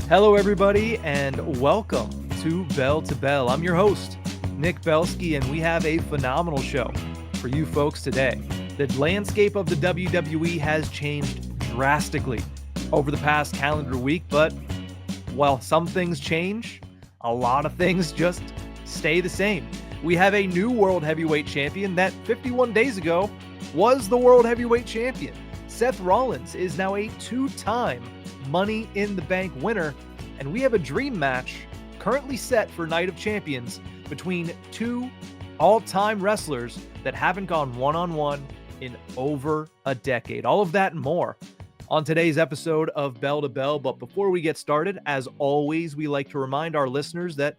Hello, everybody, and welcome to Bell to Bell. I'm your host, Nick Belsky, and we have a phenomenal show for you folks today. The landscape of the WWE has changed drastically over the past calendar week, but while some things change, a lot of things just stay the same. We have a new World Heavyweight Champion that 51 days ago was the World Heavyweight Champion. Seth Rollins is now a two-time Money in the Bank winner, and we have a dream match currently set for Night of Champions between two all-time wrestlers that haven't gone one-on-one in over a decade. All of that and more on today's episode of Bell to Bell. But before we get started, as always, we like to remind our listeners that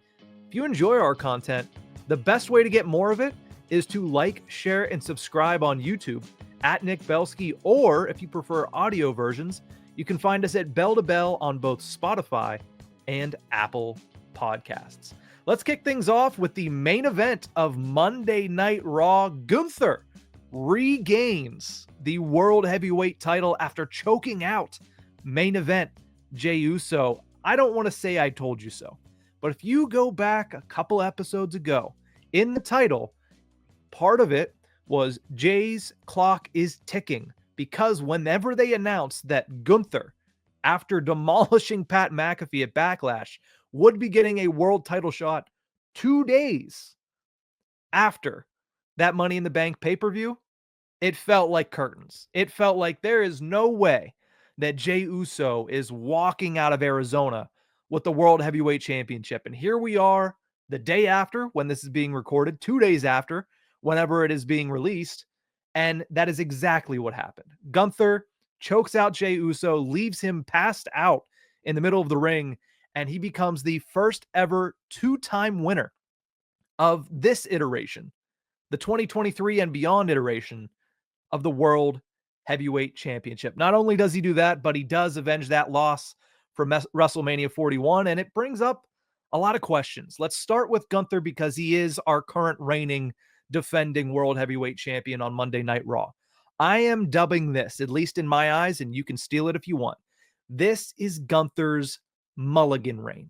if you enjoy our content, the best way to get more of it is to like, share, and subscribe on YouTube at Nick Belsky, or if you prefer audio versions, you can find us at Bell to Bell on both Spotify and Apple Podcasts. Let's kick things off with the main event of Monday Night Raw. Gunther regains the World Heavyweight title after choking out main event Jey Uso. I don't want to say I told you so, but if you go back a couple episodes ago in the title, part of it was Jey's clock is ticking. Because whenever they announced that Gunther, after demolishing Pat McAfee at Backlash, would be getting a world title shot 2 days after that Money in the Bank pay-per-view, it felt like curtains. It felt like there is no way that Jey Uso is walking out of Arizona with the World Heavyweight Championship. And here we are the day after, when this is being recorded, 2 days after, whenever it is being released. And that is exactly what happened. Gunther chokes out Jey Uso, leaves him passed out in the middle of the ring, and he becomes the first ever two-time winner of this iteration, the 2023 and beyond iteration of the World Heavyweight Championship. Not only does he do that, but he does avenge that loss from WrestleMania 41, and it brings up a lot of questions. Let's start with Gunther because he is our current reigning defending World Heavyweight Champion on Monday Night Raw. I am dubbing this, at least in my eyes, and you can steal it if you want, this is Gunther's mulligan reign,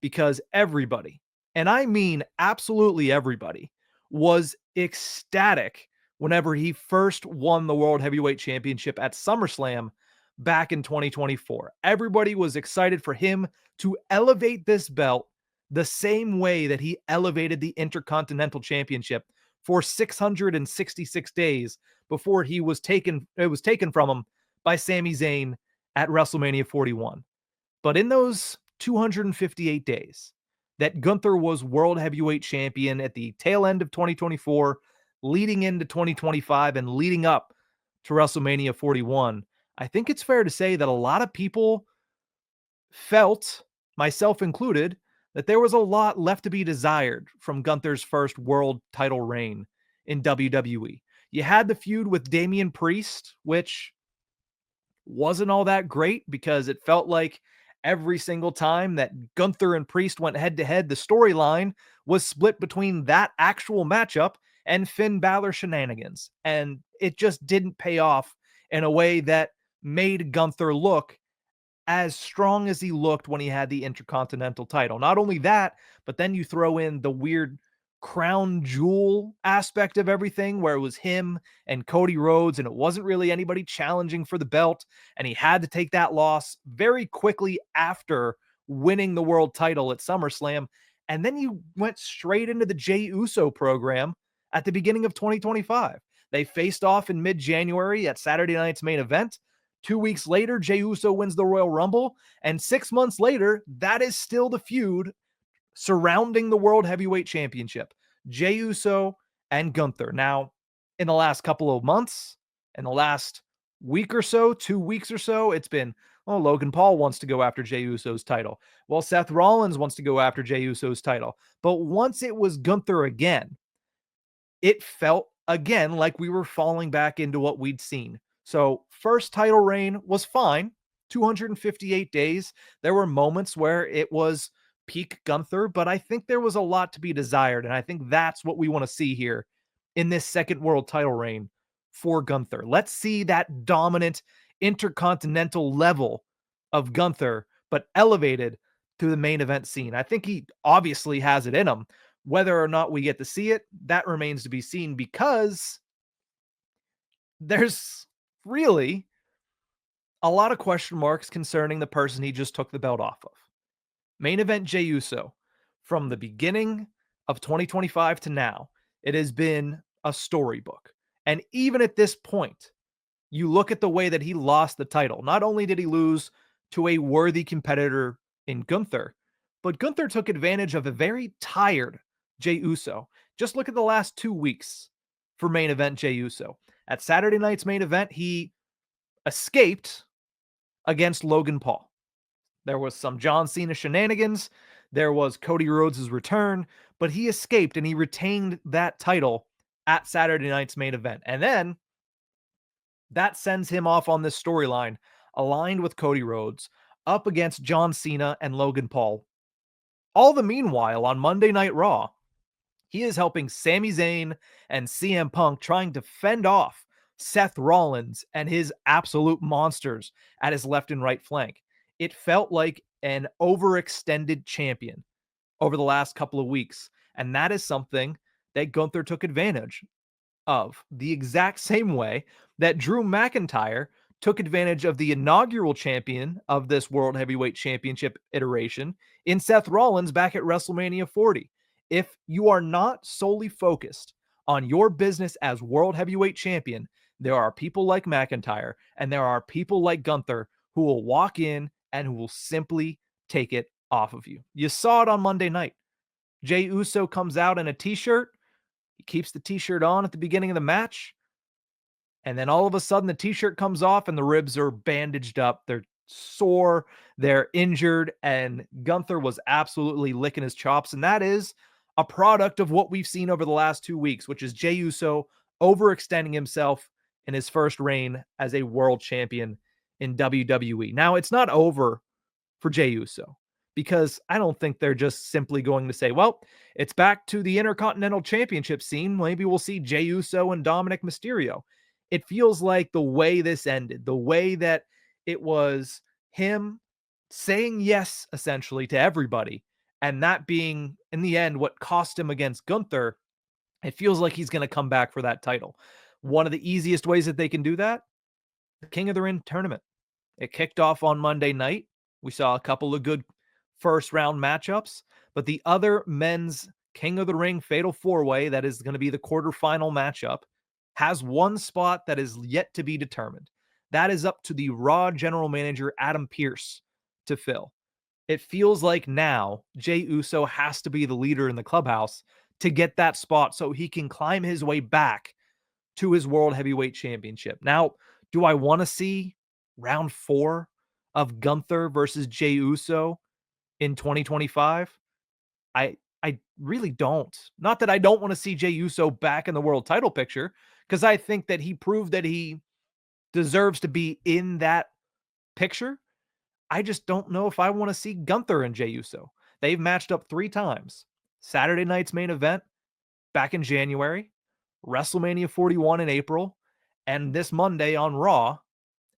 because everybody, and I mean absolutely everybody, was ecstatic whenever he first won the World Heavyweight Championship at SummerSlam back in 2024. Everybody was excited for him to elevate this belt the same way that he elevated the Intercontinental Championship for 666 days before it was taken from him by Sami Zayn at WrestleMania 41. But in those 258 days that Gunther was World Heavyweight Champion at the tail end of 2024, leading into 2025 and leading up to WrestleMania 41, I think it's fair to say that a lot of people felt, myself included, that there was a lot left to be desired from Gunther's first world title reign in WWE. You had the feud with Damian Priest, which wasn't all that great because it felt like every single time that Gunther and Priest went head-to-head, the storyline was split between that actual matchup and Finn Balor shenanigans. And it just didn't pay off in a way that made Gunther look as strong as he looked when he had the Intercontinental title. Not only that, but then you throw in the weird crown jewel aspect of everything, where it was him and Cody Rhodes, and it wasn't really anybody challenging for the belt, and he had to take that loss very quickly after winning the world title at SummerSlam. And then you went straight into the Jey Uso program at the beginning of 2025. They faced off in mid-January at Saturday night's main event. 2 weeks later, Jey Uso wins the Royal Rumble, and 6 months later, that is still the feud surrounding the World Heavyweight Championship. Jey Uso and Gunther. Now, in the last couple of months, in the last week or so, 2 weeks or so, it's been, oh, Logan Paul wants to go after Jey Uso's title. Well, Seth Rollins wants to go after Jey Uso's title. But once it was Gunther again, it felt again like we were falling back into what we'd seen. So first title reign was fine, 258 days. There were moments where it was peak Gunther, but I think there was a lot to be desired. And I think that's what we want to see here in this second world title reign for Gunther. Let's see that dominant intercontinental level of Gunther but elevated to the main event scene. I think he obviously has it in him. Whether or not we get to see it, that remains to be seen, because there's really a lot of question marks concerning the person he just took the belt off of. Main event Jey Uso, from the beginning of 2025 to now, it has been a storybook. And even at this point, you look at the way that he lost the title. Not only did he lose to a worthy competitor in Gunther, but Gunther took advantage of a very tired Jey Uso. Just look at the last 2 weeks for main event Jey Uso. At Saturday night's main event, he escaped against Logan Paul. There was some John Cena shenanigans. There was Cody Rhodes' return, but he escaped and he retained that title at Saturday night's main event. And then that sends him off on this storyline aligned with Cody Rhodes up against John Cena and Logan Paul. All the meanwhile, on Monday Night Raw, he is helping Sami Zayn and CM Punk trying to fend off Seth Rollins and his absolute monsters at his left and right flank. It felt like an overextended champion over the last couple of weeks, and that is something that Gunther took advantage of, the exact same way that Drew McIntyre took advantage of the inaugural champion of this World Heavyweight Championship iteration in Seth Rollins back at WrestleMania 40. If you are not solely focused on your business as World Heavyweight Champion, there are people like McIntyre and there are people like Gunther who will walk in and who will simply take it off of you. You saw it on Monday night. Jey Uso comes out in a t-shirt. He keeps the t-shirt on at the beginning of the match. And then all of a sudden the t-shirt comes off and the ribs are bandaged up. They're sore. They're injured. And Gunther was absolutely licking his chops. And that is a product of what we've seen over the last 2 weeks, which is Jey Uso overextending himself in his first reign as a world champion in WWE. Now, it's not over for Jey Uso, because I don't think they're just simply going to say, well, it's back to the Intercontinental Championship scene. Maybe we'll see Jey Uso and Dominic Mysterio. It feels like the way this ended, the way that it was him saying yes, essentially, to everybody, and that being, in the end, what cost him against Gunther, it feels like he's going to come back for that title. One of the easiest ways that they can do that, the King of the Ring tournament. It kicked off on Monday night. We saw a couple of good first round matchups, but the other men's King of the Ring Fatal 4-Way, that is going to be the quarterfinal matchup, has one spot that is yet to be determined. That is up to the Raw general manager, Adam Pearce, to fill. It feels like now Jey Uso has to be the leader in the clubhouse to get that spot so he can climb his way back to his World Heavyweight Championship. Now, do I want to see round 4 of Gunther versus Jey Uso in 2025? I really don't. Not that I don't want to see Jey Uso back in the world title picture, because I think that he proved that he deserves to be in that picture. I just don't know if I want to see Gunther and Jey Uso. They've matched up 3 times. Saturday night's main event back in January, WrestleMania 41 in April, and this Monday on Raw.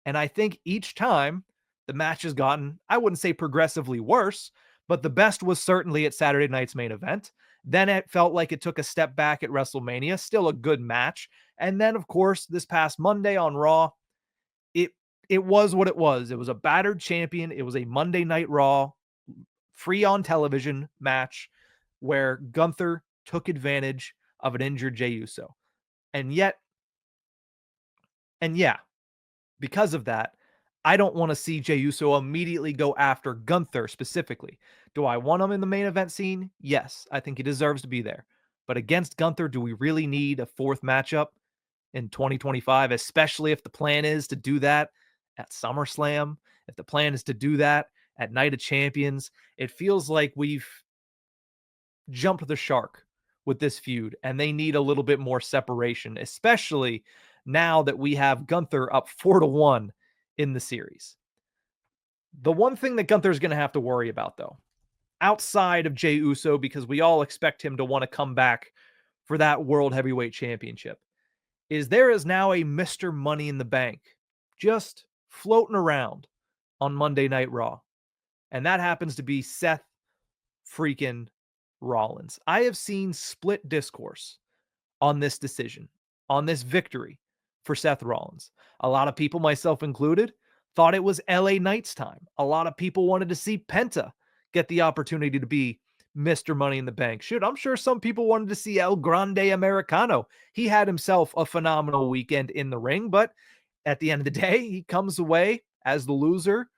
And I think each time the match has gotten, I wouldn't say progressively worse, but the best was certainly at Saturday night's main event. Then it felt like it took a step back at WrestleMania, still a good match. And then, of course, this past Monday on Raw, it was what it was. It was a battered champion. It was a Monday Night Raw, free on television match where Gunther took advantage of an injured Jey Uso. And yeah, because of that, I don't want to see Jey Uso immediately go after Gunther specifically. Do I want him in the main event scene? Yes, I think he deserves to be there. But against Gunther, do we really need a 4th matchup in 2025, especially if the plan is to do that at SummerSlam, if the plan is to do that at Night of Champions? It feels like we've jumped the shark with this feud, and they need a little bit more separation, especially now that we have Gunther up 4-1 in the series. The one thing that Gunther's going to have to worry about, though, outside of Jey Uso, because we all expect him to want to come back for that World Heavyweight Championship, is there is now a Mr. Money in the Bank just floating around on Monday Night Raw. and that happens to be Seth freaking Rollins. I have seen split discourse on this decision, on this victory for Seth Rollins. A lot of people, myself included, thought it was LA Knight's time. A lot of people wanted to see Penta get the opportunity to be Mr. Money in the Bank. Shoot, I'm sure some people wanted to see El Grande Americano. He had himself a phenomenal weekend in the ring, but at the end of the day, he comes away as the loser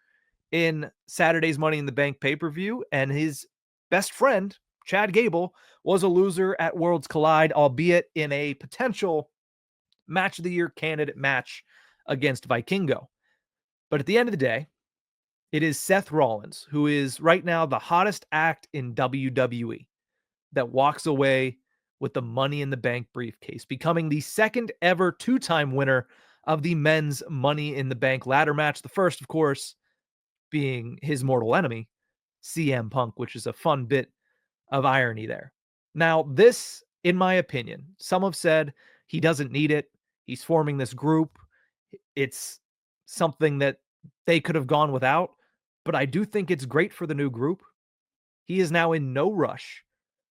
in Saturday's Money in the Bank pay-per-view, and his best friend, Chad Gable, was a loser at Worlds Collide, albeit in a potential match of the year candidate match against Vikingo. But at the end of the day, it is Seth Rollins, who is right now the hottest act in WWE, that walks away with the Money in the Bank briefcase, becoming the second ever two-time winner of the men's Money in the Bank ladder match. The first, of course, being his mortal enemy, CM Punk, which is a fun bit of irony there. Now, this, in my opinion, some have said he doesn't need it. He's forming this group. It's something that they could have gone without, but I do think it's great for the new group. He is now in no rush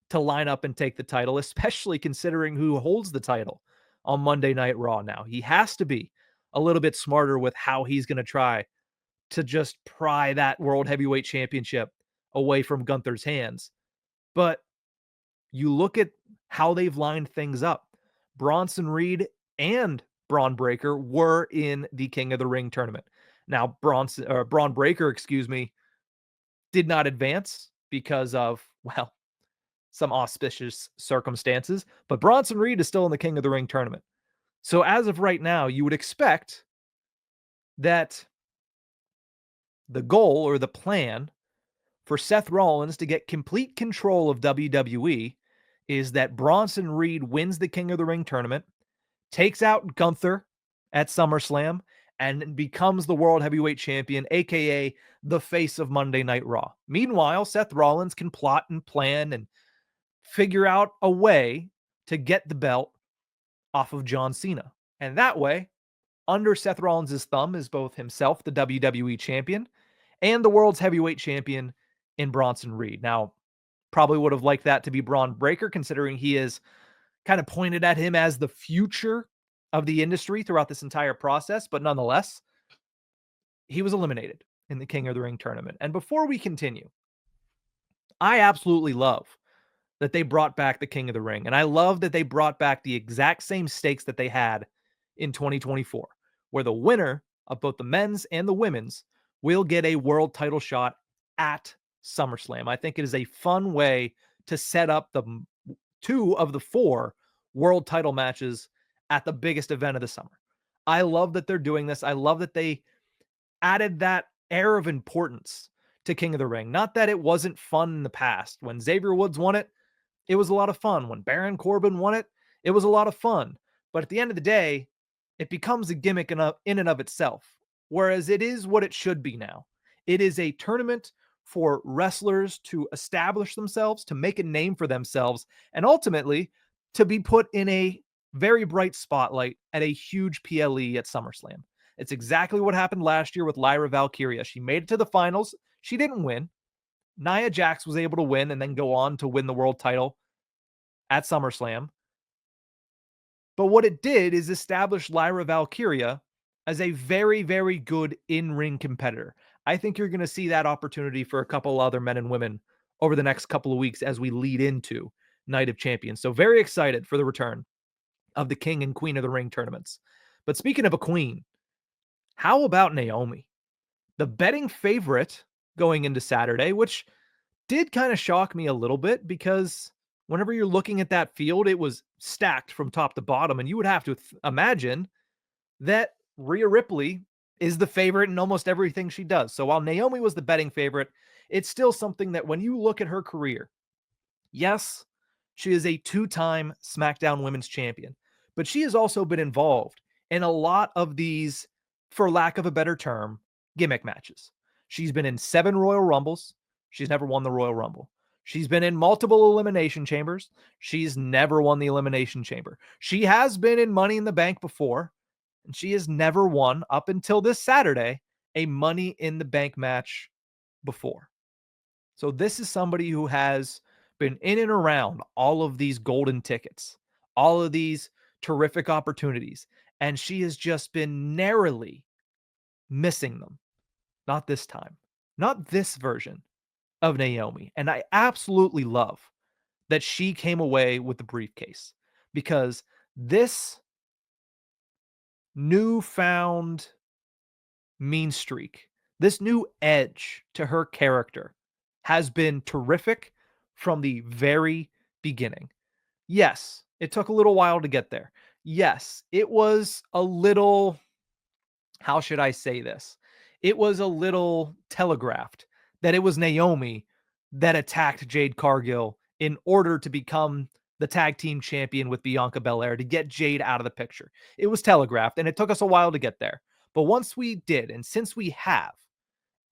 to line up and take the title, especially considering who holds the title on Monday Night Raw now. He has to be a little bit smarter with how he's going to try to just pry that World Heavyweight Championship away from Gunther's hands. But you look at how they've lined things up. Bronson Reed and Braun Breaker were in the King of the Ring tournament. Now, Braun Breaker, did not advance because of, well, some auspicious circumstances, but Bronson Reed is still in the King of the Ring tournament. So as of right now, you would expect that the goal or the plan for Seth Rollins to get complete control of WWE is that Bronson Reed wins the King of the Ring tournament, takes out Gunther at SummerSlam, and becomes the World Heavyweight Champion, aka the face of Monday Night Raw. Meanwhile, Seth Rollins can plot and plan and figure out a way to get the belt off of John Cena. And that way, under Seth Rollins' thumb is both himself, the WWE champion, and the world's heavyweight champion in Bronson Reed. Now, probably would have liked that to be Braun Breaker, considering he is kind of pointed at him as the future of the industry throughout this entire process. But nonetheless, he was eliminated in the King of the Ring tournament. And before we continue, I absolutely love that they brought back the King of the Ring. And I love that they brought back the exact same stakes that they had in 2024, where the winner of both the men's and the women's will get a world title shot at SummerSlam. I think it is a fun way to set up the two of the four world title matches at the biggest event of the summer. I love that they're doing this. I love that they added that air of importance to King of the Ring. Not that it wasn't fun in the past. When Xavier Woods won it, it was a lot of fun. When Baron Corbin won it, it was a lot of fun. But at the end of the day, it becomes a gimmick in and of itself, whereas it is what it should be now. It is a tournament for wrestlers to establish themselves, to make a name for themselves, and ultimately to be put in a very bright spotlight at a huge PLE at SummerSlam. It's exactly what happened last year with Lyra Valkyria. She made it to the finals. She didn't win. Nia Jax was able to win and then go on to win the world title at SummerSlam. But what it did is establish Lyra Valkyria as a very, very good in-ring competitor. I think you're going to see that opportunity for a couple other men and women over the next couple of weeks as we lead into Night of Champions. So very excited for the return of the King and Queen of the Ring tournaments. But speaking of a queen, how about Naomi? The betting favorite going into Saturday, which did kind of shock me a little bit because whenever you're looking at that field, it was stacked from top to bottom. And you would have to imagine that Rhea Ripley is the favorite in almost everything she does. So while Naomi was the betting favorite, it's still something that when you look at her career, yes, she is a two-time SmackDown Women's Champion, but she has also been involved in a lot of these, for lack of a better term, gimmick matches. She's been in 7 Royal Rumbles. She's never won the Royal Rumble. She's been in multiple Elimination Chambers. She's never won the Elimination Chamber. She has been in Money in the Bank before, and she has never won, up until this Saturday, a Money in the Bank match before. So this is somebody who has been in and around all of these golden tickets, all of these terrific opportunities, and she has just been narrowly missing them. Not this time. Not this version of Naomi. And I absolutely love that she came away with the briefcase because this newfound mean streak, this new edge to her character has been terrific from the very beginning. Yes, it took a little while to get there. Yes, it was a little, how should I say this? It was a little telegraphed that it was Naomi that attacked Jade Cargill in order to become the tag team champion with Bianca Belair to get Jade out of the picture. It was telegraphed and it took us a while to get there. But once we did, and since we have,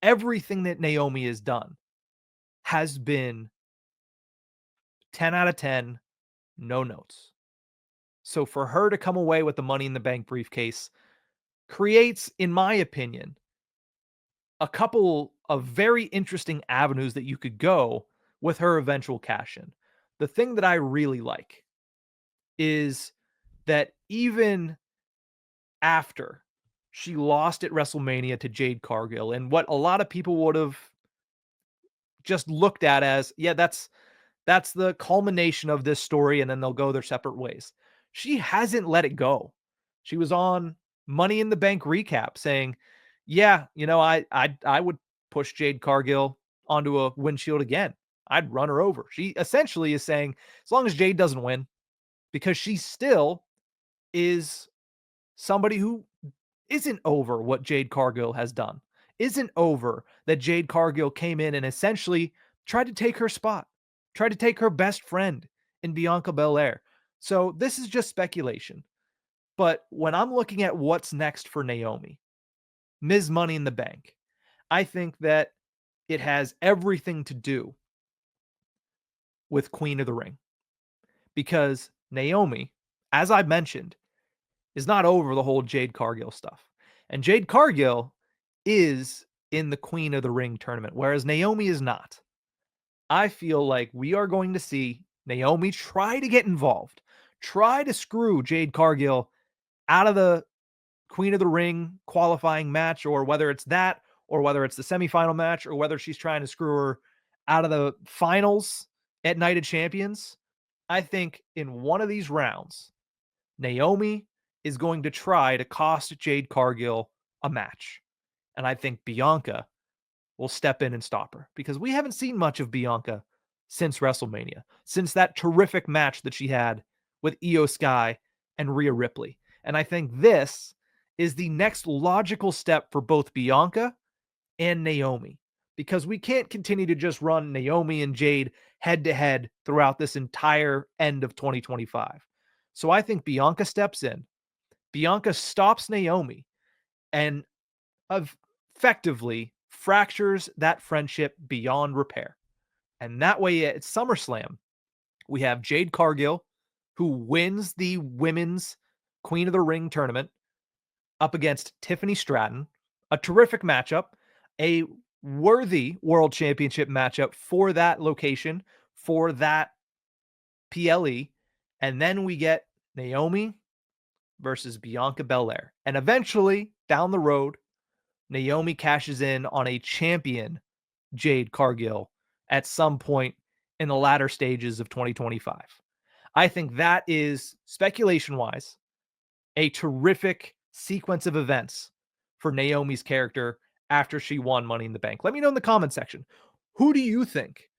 everything that Naomi has done has been 10 out of 10, no notes. So for her to come away with the Money in the Bank briefcase creates, in my opinion, a couple of very interesting avenues that you could go with her eventual cash in. The thing that I really like is that even after she lost at WrestleMania to Jade Cargill, and what a lot of people would have just looked at as, yeah, that's the culmination of this story, and then they'll go their separate ways. She hasn't let it go. She was on Money in the Bank recap saying, "Yeah, I would push Jade Cargill onto a windshield again. I'd run her over." She essentially is saying, as long as Jade doesn't win, because she still is somebody who isn't over what Jade Cargill has done, isn't over that Jade Cargill came in and essentially tried to take her spot, tried to take her best friend in Bianca Belair. So this is just speculation. But when I'm looking at what's next for Naomi, Ms. Money in the Bank, I think that it has everything to do with Queen of the Ring because Naomi, as I mentioned, is not over the whole Jade Cargill stuff. And Jade Cargill is in the Queen of the Ring tournament, whereas Naomi is not. I feel like we are going to see Naomi try to get involved, try to screw Jade Cargill out of the Queen of the Ring qualifying match, or whether it's that, or whether it's the semifinal match, or whether she's trying to screw her out of the finals at Night of Champions. I think in one of these rounds, Naomi is going to try to cost Jade Cargill a match. And I think Bianca will step in and stop her because we haven't seen much of Bianca since WrestleMania, since that terrific match that she had with Io Sky and Rhea Ripley. And I think this is the next logical step for both Bianca and Naomi because we can't continue to just run Naomi and Jade head to head throughout this entire end of 2025. So I think Bianca steps in. Bianca stops Naomi and effectively fractures that friendship beyond repair. And that way at SummerSlam, we have Jade Cargill, who wins the women's Queen of the Ring tournament up against Tiffany Stratton. A terrific matchup, a worthy world championship matchup for that location, for that PLE. And then we get Naomi versus Bianca Belair. And eventually, down the road, Naomi cashes in on a champion Jade Cargill at some point in the latter stages of 2025. I think that is, speculation wise, a terrific sequence of events for Naomi's character after she won Money in the Bank. Let me know in the comment section. Who do you think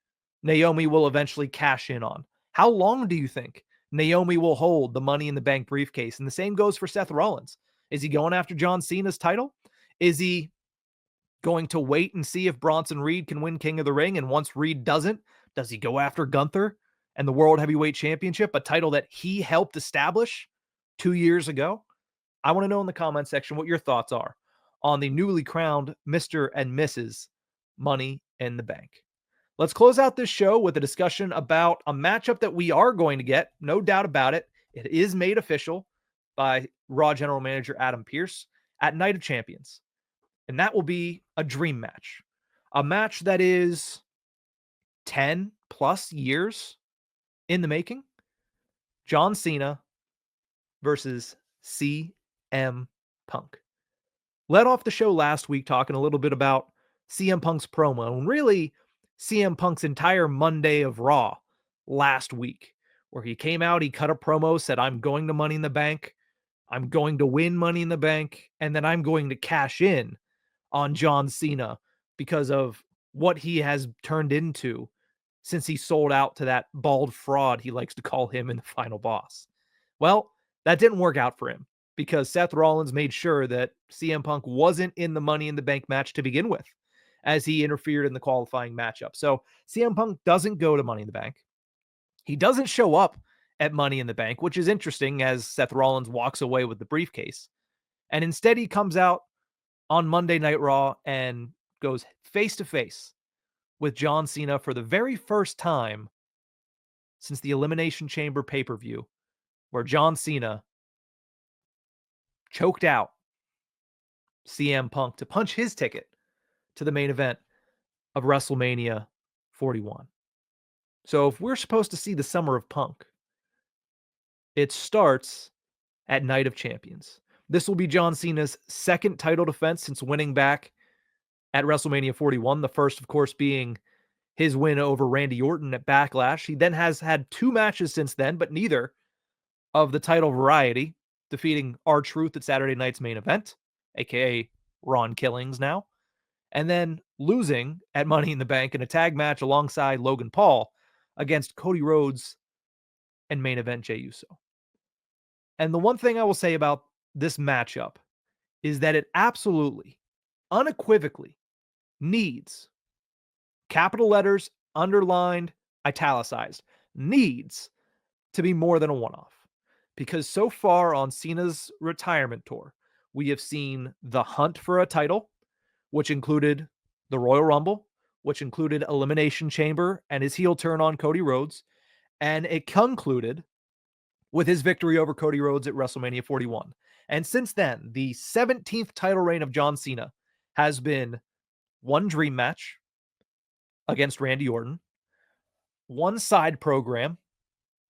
Naomi will eventually cash in on? How long do you think Naomi will hold the Money in the Bank briefcase? And the same goes for Seth Rollins. Is he going after John Cena's title? Is he going to wait and see if Bronson Reed can win King of the Ring? And once Reed doesn't, does he go after Gunther and the World Heavyweight Championship, a title that he helped establish 2 years ago? I want to know in the comment section what your thoughts are on the newly crowned Mr. and Mrs. Money in the Bank. Let's close out this show with a discussion about a matchup that we are going to get, no doubt about it. It is made official by Raw General Manager Adam Pearce at Night of Champions. And that will be a dream match. A match that is 10 plus years in the making. John Cena versus CM Punk. Led off the show last week talking a little bit about CM Punk's promo and really CM Punk's entire Monday of Raw last week, where he came out, he cut a promo, said, I'm going to Money in the Bank. I'm going to win Money in the Bank, and then I'm going to cash in on John Cena because of what he has turned into since he sold out to that bald fraud he likes to call him in the Final Boss. Well, that didn't work out for him because Seth Rollins made sure that CM Punk wasn't in the Money in the Bank match to begin with, as he interfered in the qualifying matchup. So CM Punk doesn't go to Money in the Bank. He doesn't show up at Money in the Bank, which is interesting as Seth Rollins walks away with the briefcase. And instead he comes out on Monday Night Raw and goes face to face with John Cena for the very first time since the Elimination Chamber pay-per-view, where John Cena choked out CM Punk to punch his ticket to the main event of WrestleMania 41. So if we're supposed to see the summer of Punk, it starts at Night of Champions. This will be John Cena's second title defense since winning back at WrestleMania 41. The first, of course, being his win over Randy Orton at Backlash. He then has had 2 matches since then, but neither of the title variety, defeating R-Truth at Saturday night's main event, aka Ron Killings now, and then losing at Money in the Bank in a tag match alongside Logan Paul against Cody Rhodes and main event Jey Uso. And the one thing I will say about this matchup is that it absolutely, unequivocally needs, capital letters, underlined, italicized, needs to be more than a one-off. Because so far on Cena's retirement tour, we have seen the hunt for a title, which included the Royal Rumble, which included Elimination Chamber and his heel turn on Cody Rhodes, and it concluded with his victory over Cody Rhodes at WrestleMania 41. And since then, the 17th title reign of John Cena has been one dream match against Randy Orton, one side program.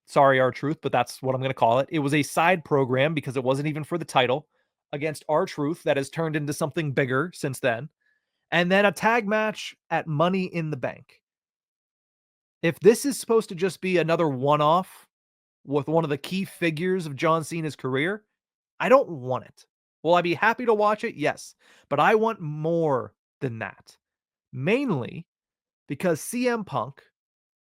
Sorry, R-Truth, but that's what I'm going to call it. It was a side program because it wasn't even for the title against R-Truth that has turned into something bigger since then. And then a tag match at Money in the Bank. If this is supposed to just be another one-off with one of the key figures of John Cena's career, I don't want it. Will I be happy to watch it? Yes. But I want more than that. Mainly because CM Punk,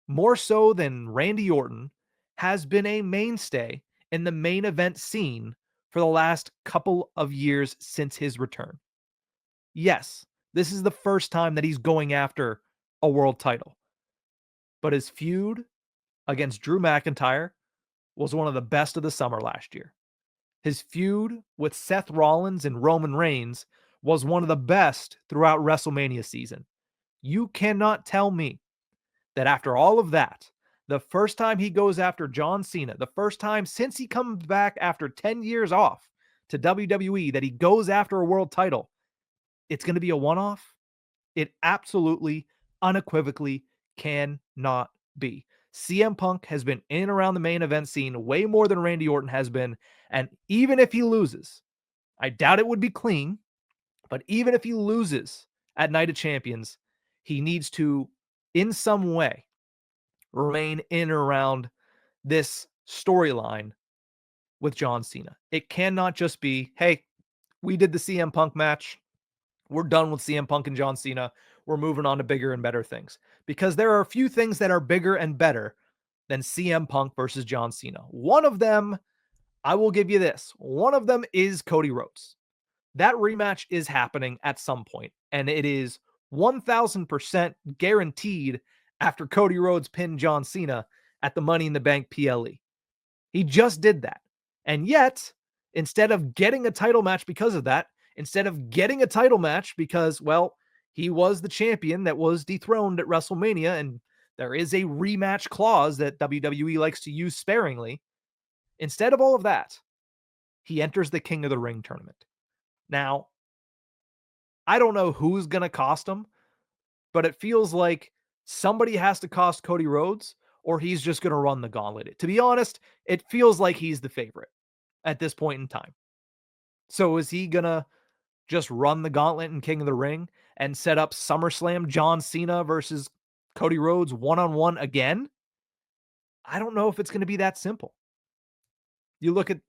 more so than Randy Orton, has been a mainstay in the main event scene for the last couple of years since his return. Yes, this is the first time that he's going after a world title. But his feud against Drew McIntyre was one of the best of the summer last year. His feud with Seth Rollins and Roman Reigns was one of the best throughout WrestleMania season. You cannot tell me that after all of that, the first time he goes after John Cena, the first time since he comes back after 10 years off to WWE, that he goes after a world title, it's going to be a one-off? It absolutely, unequivocally cannot be. CM Punk has been in and around the main event scene way more than Randy Orton has been, and even if he loses, I doubt it would be clean, but even if he loses at Night of Champions, he needs to, in some way, remain in and around this storyline with John Cena. It cannot just be, hey, we did the CM Punk match. We're done with CM Punk and John Cena. We're moving on to bigger and better things. Because there are a few things that are bigger and better than CM Punk versus John Cena. One of them, I will give you this. One of them is Cody Rhodes. That rematch is happening at some point, and it is 1,000% guaranteed after Cody Rhodes pinned John Cena at the Money in the Bank PLE. He just did that. And yet, instead of getting a title match because of that, instead of getting a title match because, well, he was the champion that was dethroned at WrestleMania, and there is a rematch clause that WWE likes to use sparingly. Instead of all of that, he enters the King of the Ring tournament. Now, I don't know who's going to cost him, but it feels like Somebody has to cost Cody Rhodes, or he's just going to run the gauntlet. To be honest, it feels like he's the favorite at this point in time. So is he going to just run the gauntlet in King of the Ring and set up SummerSlam John Cena versus Cody Rhodes one-on-one again? I don't know if it's going to be that simple. You look at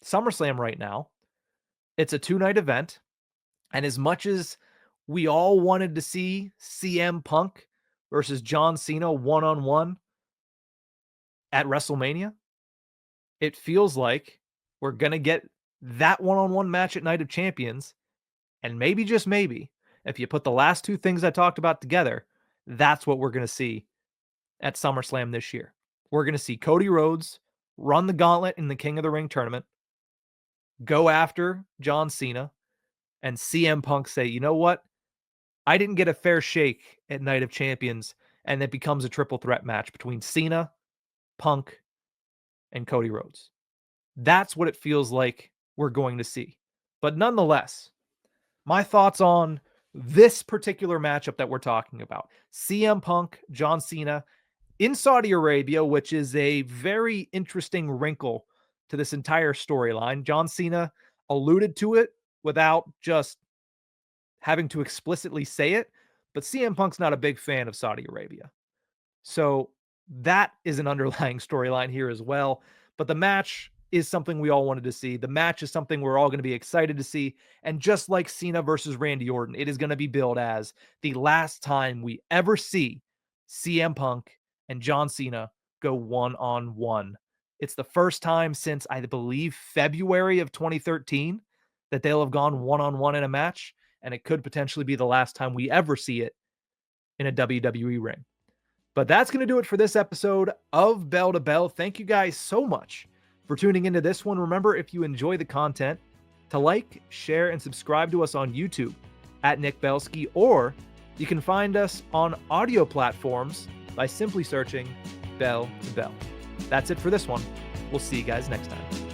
SummerSlam right now, it's a 2-night event. And as much as we all wanted to see CM Punk versus John Cena one-on-one at WrestleMania, it feels like we're going to get that one-on-one match at Night of Champions. And maybe, just maybe, if you put the last two things I talked about together, that's what we're going to see at SummerSlam this year. We're going to see Cody Rhodes run the gauntlet in the King of the Ring tournament, go after John Cena, and CM Punk say, you know what? I didn't get a fair shake at Night of Champions, and it becomes a triple threat match between Cena, Punk, and Cody Rhodes. That's what it feels like we're going to see. But nonetheless, my thoughts on this particular matchup that we're talking about, CM Punk, John Cena in Saudi Arabia, which is a very interesting wrinkle to this entire storyline. John Cena alluded to it without just having to explicitly say it, but CM Punk's not a big fan of Saudi Arabia. So that is an underlying storyline here as well. But the match is something we all wanted to see. The match is something we're all going to be excited to see. And just like Cena versus Randy Orton, it is going to be billed as the last time we ever see CM Punk and John Cena go one-on-one. It's the first time since, I believe, February of 2013 that they'll have gone one-on-one in a match, and it could potentially be the last time we ever see it in a WWE ring. But that's going to do it for this episode of Bell to Bell. Thank you guys so much for tuning into this one. Remember, if you enjoy the content, to like, share, and subscribe to us on YouTube at Nick Belsky, or you can find us on audio platforms by simply searching Bell to Bell. That's it for this one. We'll see you guys next time.